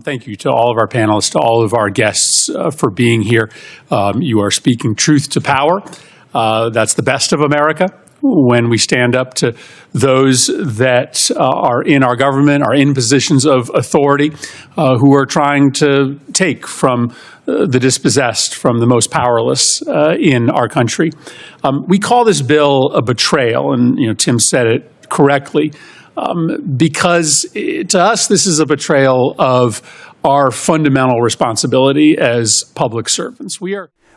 Thank you to all of our panelists, to all of our guests for being here. You are speaking truth to power. That's the best of America. When we stand up to those that are in our government, are in positions of authority, who are trying to take from the dispossessed, from the most powerless in our country. We call this bill a betrayal, and Tim said it correctly, because to us this is a betrayal of our fundamental responsibility as public servants.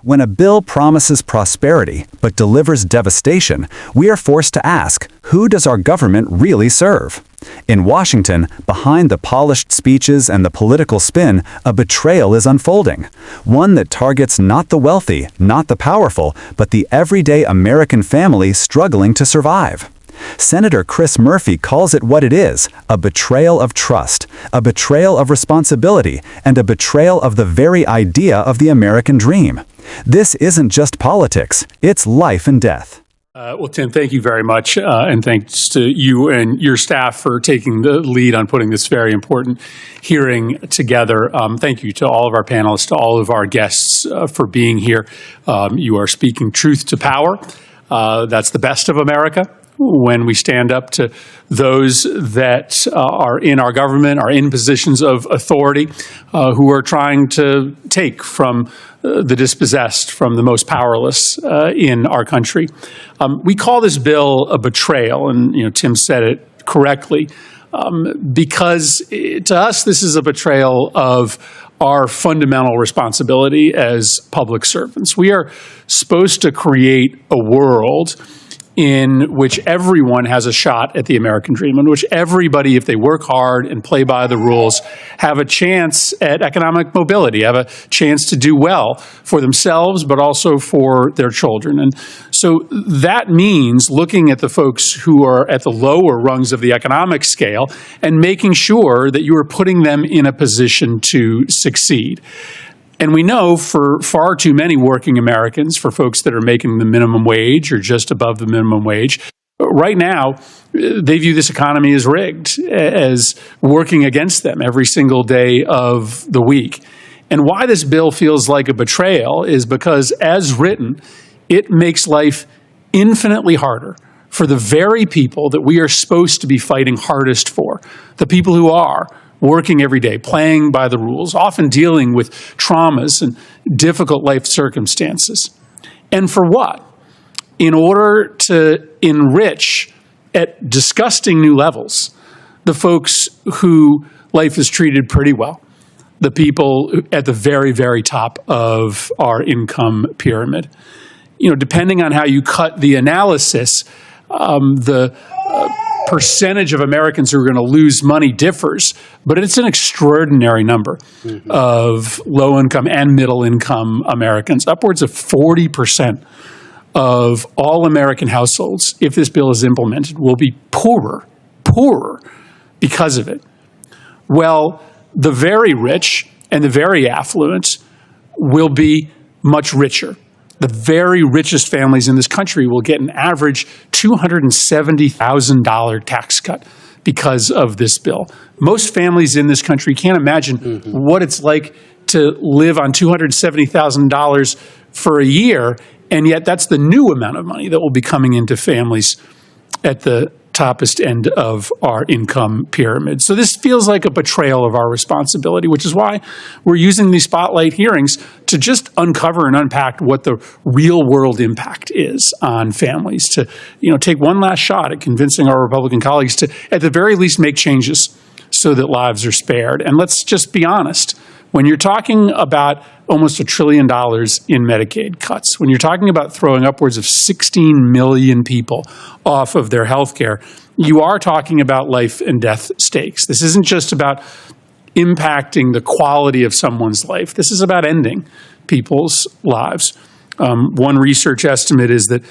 When a bill promises prosperity but delivers devastation, we are forced to ask, who does our government really serve? In Washington, behind the polished speeches and the political spin, a betrayal is unfolding. One that targets not the wealthy, not the powerful, but the everyday American family struggling to survive. Senator Chris Murphy calls it what it is, a betrayal of trust, a betrayal of responsibility, and a betrayal of the very idea of the American dream. This isn't just politics, it's life and death. Well, Tim, thank you very much, and thanks to you and your staff for taking the lead on putting this very important hearing together. Thank you to all of our panelists, to all of our guests for being here. You are speaking truth to power. That's the best of America. When we stand up to those that are in our government, are in positions of authority, who are trying to take from the dispossessed, from the most powerless in our country. We call this bill a betrayal, and Tim said it correctly, because to us this is a betrayal of our fundamental responsibility as public servants. We are supposed to create a world in which everyone has a shot at the American dream, in which everybody, if they work hard and play by the rules, have a chance at economic mobility, have a chance to do well for themselves, but also for their children. And so that means looking at the folks who are at the lower rungs of the economic scale and making sure that you are putting them in a position to succeed. And we know for far too many working Americans, for folks that are making the minimum wage or just above the minimum wage, right now, they view this economy as rigged, as working against them every single day of the week. And why this bill feels like a betrayal is because, as written, it makes life infinitely harder for the very people that we are supposed to be fighting hardest for, the people who are working every day, playing by the rules, often dealing with traumas and difficult life circumstances. And for what? In order to enrich at disgusting new levels the folks who life has treated pretty well, the people at the very, very top of our income pyramid. Depending on how you cut the analysis, the percentage of Americans who are going to lose money differs, but it's an extraordinary number of low-income and middle-income Americans. Upwards of 40% of all American households, if this bill is implemented, will be poorer because of it. Well, the very rich and the very affluent will be much richer. The very richest families in this country will get an average $270,000 tax cut because of this bill. Most families in this country can't imagine what it's like to live on $270,000 for a year, and yet that's the new amount of money that will be coming into families at the toppest end of our income pyramid. So this feels like a betrayal of our responsibility, which is why we're using these spotlight hearings to just uncover and unpack what the real world impact is on families, to take one last shot at convincing our Republican colleagues to, at the very least, make changes so that lives are spared. And let's just be honest. When you're talking about almost $1 trillion in Medicaid cuts, when you're talking about throwing upwards of 16 million people off of their health care, you are talking about life and death stakes. This isn't just about impacting the quality of someone's life. This is about ending people's lives. One research estimate is that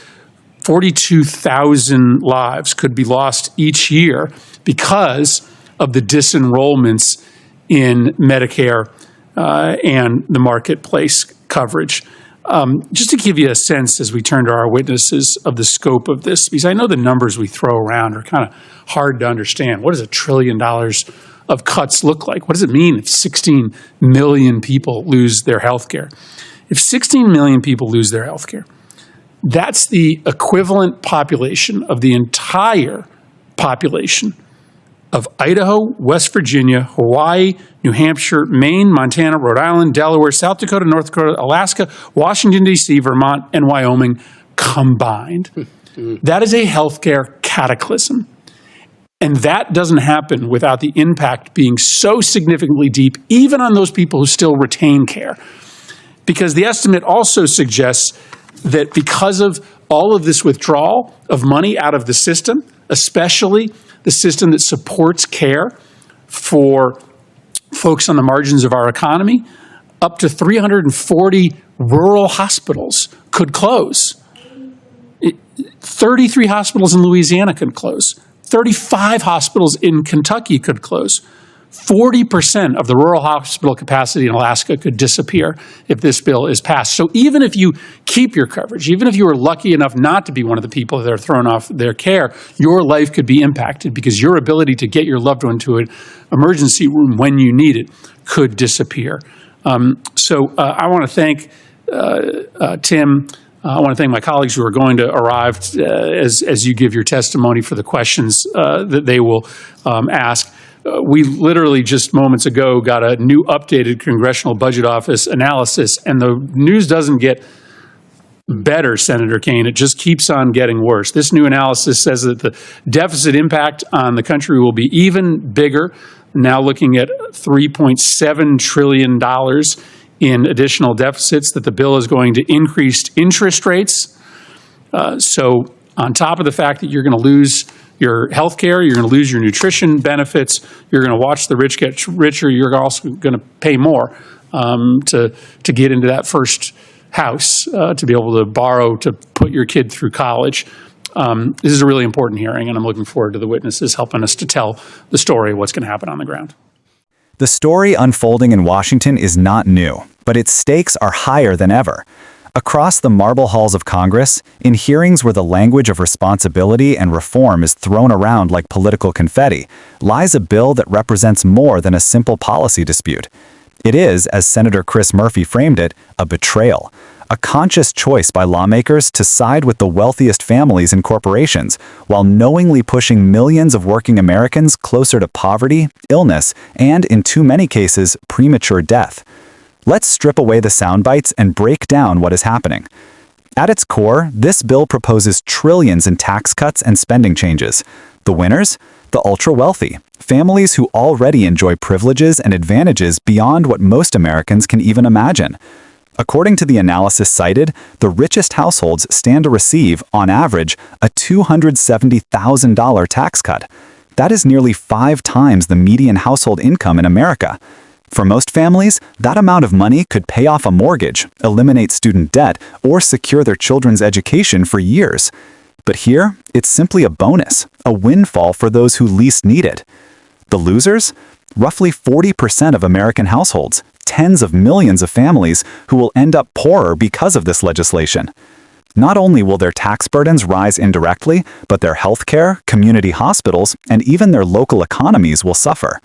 42,000 lives could be lost each year because of the disenrollments in Medicare and the marketplace coverage. Just to give you a sense as we turn to our witnesses of the scope of this, because I know the numbers we throw around are kind of hard to understand. What is $1 trillion of cuts look like? What does it mean if 16 million people lose their health care? If 16 million people lose their health care, that's the equivalent population of the entire population of Idaho, West Virginia, Hawaii, New Hampshire, Maine, Montana, Rhode Island, Delaware, South Dakota, North Dakota, Alaska, Washington, D.C., Vermont, and Wyoming combined. That is a healthcare cataclysm. And that doesn't happen without the impact being so significantly deep, even on those people who still retain care. Because the estimate also suggests that because of all of this withdrawal of money out of the system, especially the system that supports care for folks on the margins of our economy, up to 340 rural hospitals could close. 33 hospitals in Louisiana could close. 35 hospitals in Kentucky could close. 40% of the rural hospital capacity in Alaska could disappear if this bill is passed. So even if you keep your coverage, even if you are lucky enough not to be one of the people that are thrown off their care, your life could be impacted because your ability to get your loved one to an emergency room when you need it could disappear. So I want to thank Tim. I want to thank my colleagues who are going to arrive as you give your testimony for the questions that they will ask. We literally just moments ago got a new updated Congressional Budget Office analysis, and the news doesn't get better, Senator Kaine. It just keeps on getting worse. This new analysis says that the deficit impact on the country will be even bigger, now looking at $3.7 trillion in additional deficits, that the bill is going to increase interest rates. So on top of the fact that you're going to lose your health care, you're going to lose your nutrition benefits, you're going to watch the rich get richer, you're also going to pay more to get into that first house, to be able to borrow to put your kid through college. This is a really important hearing, and I'm looking forward to the witnesses helping us to tell the story of what's going to happen on the ground. The story unfolding in Washington is not new, but its stakes are higher than ever. Across the marble halls of Congress, in hearings where the language of responsibility and reform is thrown around like political confetti, lies a bill that represents more than a simple policy dispute. It is, as Senator Chris Murphy framed it, a betrayal, a conscious choice by lawmakers to side with the wealthiest families and corporations, while knowingly pushing millions of working Americans closer to poverty, illness, and, in too many cases, premature death. Let's strip away the sound bites and break down what is happening. At its core, this bill proposes trillions in tax cuts and spending changes. The winners? The ultra-wealthy, families who already enjoy privileges and advantages beyond what most Americans can even imagine. According to the analysis cited, the richest households stand to receive, on average, a $270,000 tax cut. That is nearly 5 times the median household income in America. For most families, that amount of money could pay off a mortgage, eliminate student debt, or secure their children's education for years. But here, it's simply a bonus, a windfall for those who least need it. The losers? Roughly 40% of American households, tens of millions of families who will end up poorer because of this legislation. Not only will their tax burdens rise indirectly, but their healthcare, community hospitals, and even their local economies will suffer.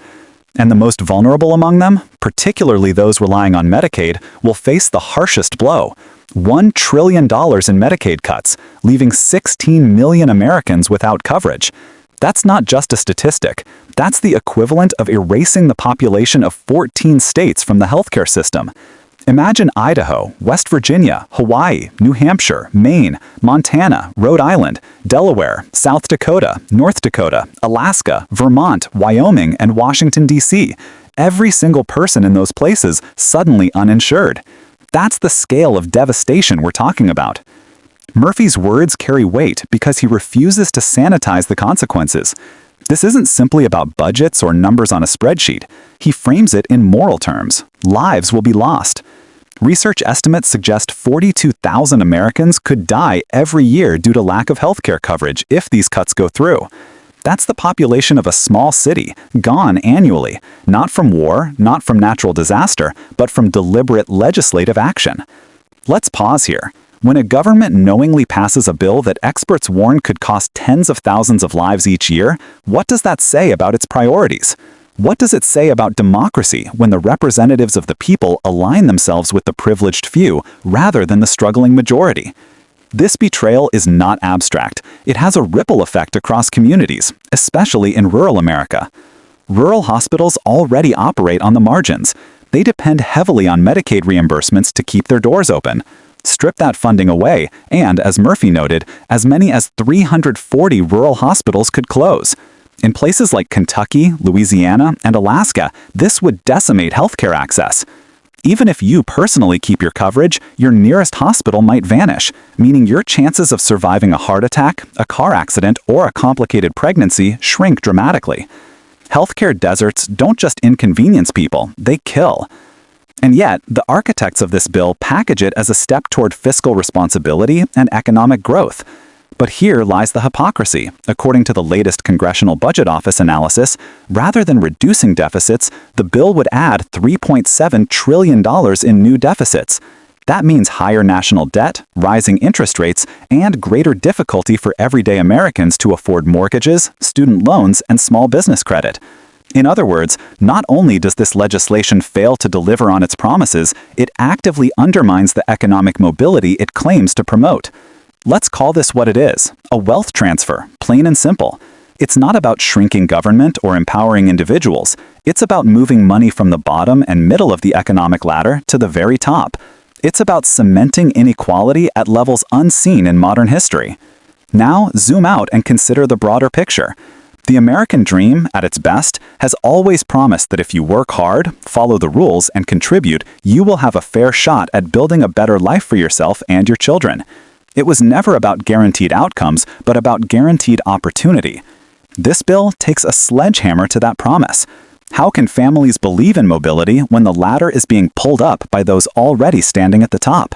And the most vulnerable among them, particularly those relying on Medicaid, will face the harshest blow. $1 trillion in Medicaid cuts, leaving 16 million Americans without coverage. That's not just a statistic. That's the equivalent of erasing the population of 14 states from the healthcare system. Imagine Idaho, West Virginia, Hawaii, New Hampshire, Maine, Montana, Rhode Island, Delaware, South Dakota, North Dakota, Alaska, Vermont, Wyoming, and Washington, D.C. Every single person in those places suddenly uninsured. That's the scale of devastation we're talking about. Murphy's words carry weight because he refuses to sanitize the consequences. This isn't simply about budgets or numbers on a spreadsheet. He frames it in moral terms. Lives will be lost. Research estimates suggest 42,000 Americans could die every year due to lack of healthcare coverage if these cuts go through. That's the population of a small city, gone annually, not from war, not from natural disaster, but from deliberate legislative action. Let's pause here. When a government knowingly passes a bill that experts warn could cost tens of thousands of lives each year, what does that say about its priorities? What does it say about democracy when the representatives of the people align themselves with the privileged few rather than the struggling majority? This betrayal is not abstract. It has a ripple effect across communities, especially in rural America. Rural hospitals already operate on the margins. They depend heavily on Medicaid reimbursements to keep their doors open. Strip that funding away, and, as Murphy noted, as many as 340 rural hospitals could close. In places like Kentucky, Louisiana, and Alaska, this would decimate healthcare access. Even if you personally keep your coverage, your nearest hospital might vanish, meaning your chances of surviving a heart attack, a car accident, or a complicated pregnancy shrink dramatically. Healthcare deserts don't just inconvenience people, they kill. And yet, the architects of this bill package it as a step toward fiscal responsibility and economic growth. But here lies the hypocrisy. According to the latest Congressional Budget Office analysis, rather than reducing deficits, the bill would add $3.7 trillion in new deficits. That means higher national debt, rising interest rates, and greater difficulty for everyday Americans to afford mortgages, student loans, and small business credit. In other words, not only does this legislation fail to deliver on its promises, it actively undermines the economic mobility it claims to promote. Let's call this what it is, a wealth transfer, plain and simple. It's not about shrinking government or empowering individuals. It's about moving money from the bottom and middle of the economic ladder to the very top. It's about cementing inequality at levels unseen in modern history. Now, zoom out and consider the broader picture. The American dream, at its best, has always promised that if you work hard, follow the rules, and contribute, you will have a fair shot at building a better life for yourself and your children. It was never about guaranteed outcomes, but about guaranteed opportunity. This bill takes a sledgehammer to that promise. How can families believe in mobility when the ladder is being pulled up by those already standing at the top?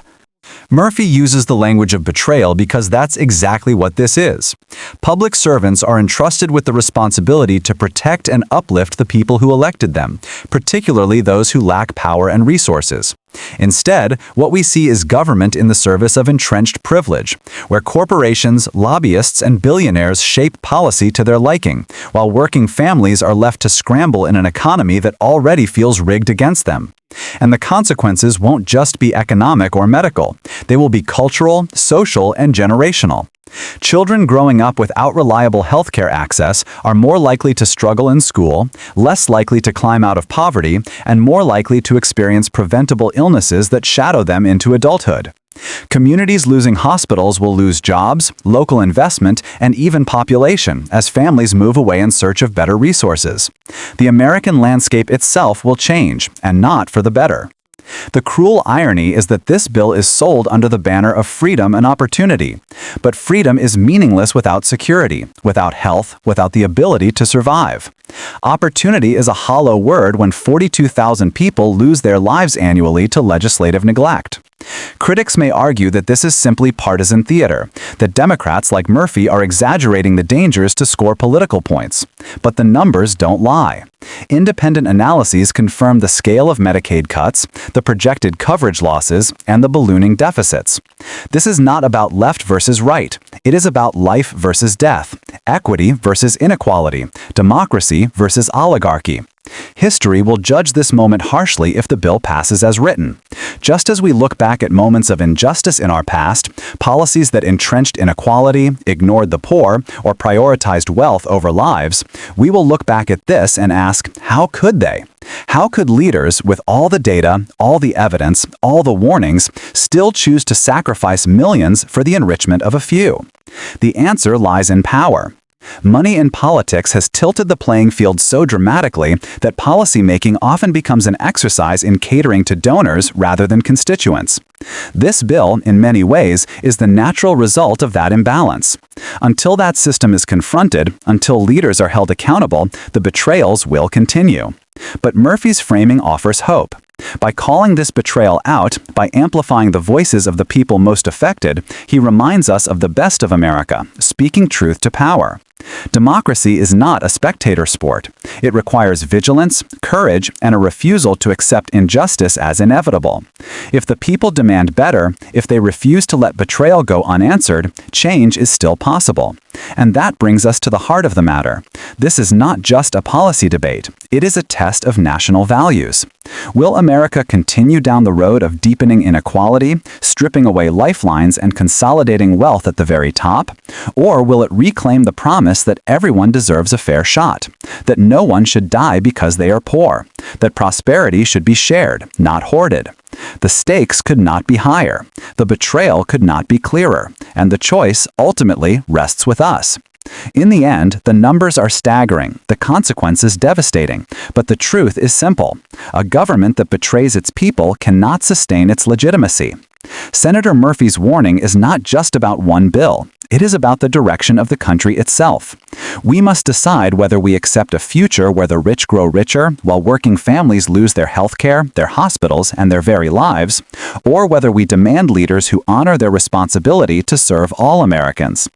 Murphy uses the language of betrayal because that's exactly what this is. Public servants are entrusted with the responsibility to protect and uplift the people who elected them, particularly those who lack power and resources. Instead, what we see is government in the service of entrenched privilege, where corporations, lobbyists, and billionaires shape policy to their liking, while working families are left to scramble in an economy that already feels rigged against them. And the consequences won't just be economic or medical. They will be cultural, social, and generational. Children growing up without reliable healthcare access are more likely to struggle in school, less likely to climb out of poverty, and more likely to experience preventable illnesses that shadow them into adulthood. Communities losing hospitals will lose jobs, local investment, and even population as families move away in search of better resources. The American landscape itself will change, and not for the better. The cruel irony is that this bill is sold under the banner of freedom and opportunity. But freedom is meaningless without security, without health, without the ability to survive. Opportunity is a hollow word when 42,000 people lose their lives annually to legislative neglect. Critics may argue that this is simply partisan theater, that Democrats like Murphy are exaggerating the dangers to score political points. But the numbers don't lie. Independent analyses confirm the scale of Medicaid cuts, the projected coverage losses, and the ballooning deficits. This is not about left versus right. It is about life versus death, equity versus inequality, democracy versus oligarchy. History will judge this moment harshly if the bill passes as written. Just as we look back at moments of injustice in our past, policies that entrenched inequality, ignored the poor, or prioritized wealth over lives, we will look back at this and ask, how could they? How could leaders, with all the data, all the evidence, all the warnings, still choose to sacrifice millions for the enrichment of a few? The answer lies in power. Money in politics has tilted the playing field so dramatically that policymaking often becomes an exercise in catering to donors rather than constituents. This bill, in many ways, is the natural result of that imbalance. Until that system is confronted, until leaders are held accountable, the betrayals will continue. But Murphy's framing offers hope. By calling this betrayal out, by amplifying the voices of the people most affected, he reminds us of the best of America, speaking truth to power. Democracy is not a spectator sport. It requires vigilance, courage, and a refusal to accept injustice as inevitable. If the people demand better, if they refuse to let betrayal go unanswered, change is still possible. And that brings us to the heart of the matter. This is not just a policy debate. It is a test of national values. Will America continue down the road of deepening inequality, stripping away lifelines, and consolidating wealth at the very top? Or will it reclaim the promise that everyone deserves a fair shot, that no one should die because they are poor, that prosperity should be shared, not hoarded? The stakes could not be higher, the betrayal could not be clearer, and the choice ultimately rests with us. In the end, the numbers are staggering, the consequences devastating, but the truth is simple. A government that betrays its people cannot sustain its legitimacy. Senator Murphy's warning is not just about one bill. It is about the direction of the country itself. We must decide whether we accept a future where the rich grow richer while working families lose their health care, their hospitals, and their very lives, or whether we demand leaders who honor their responsibility to serve all Americans.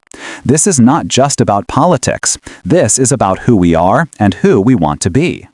This is not just about politics. This is about who we are and who we want to be.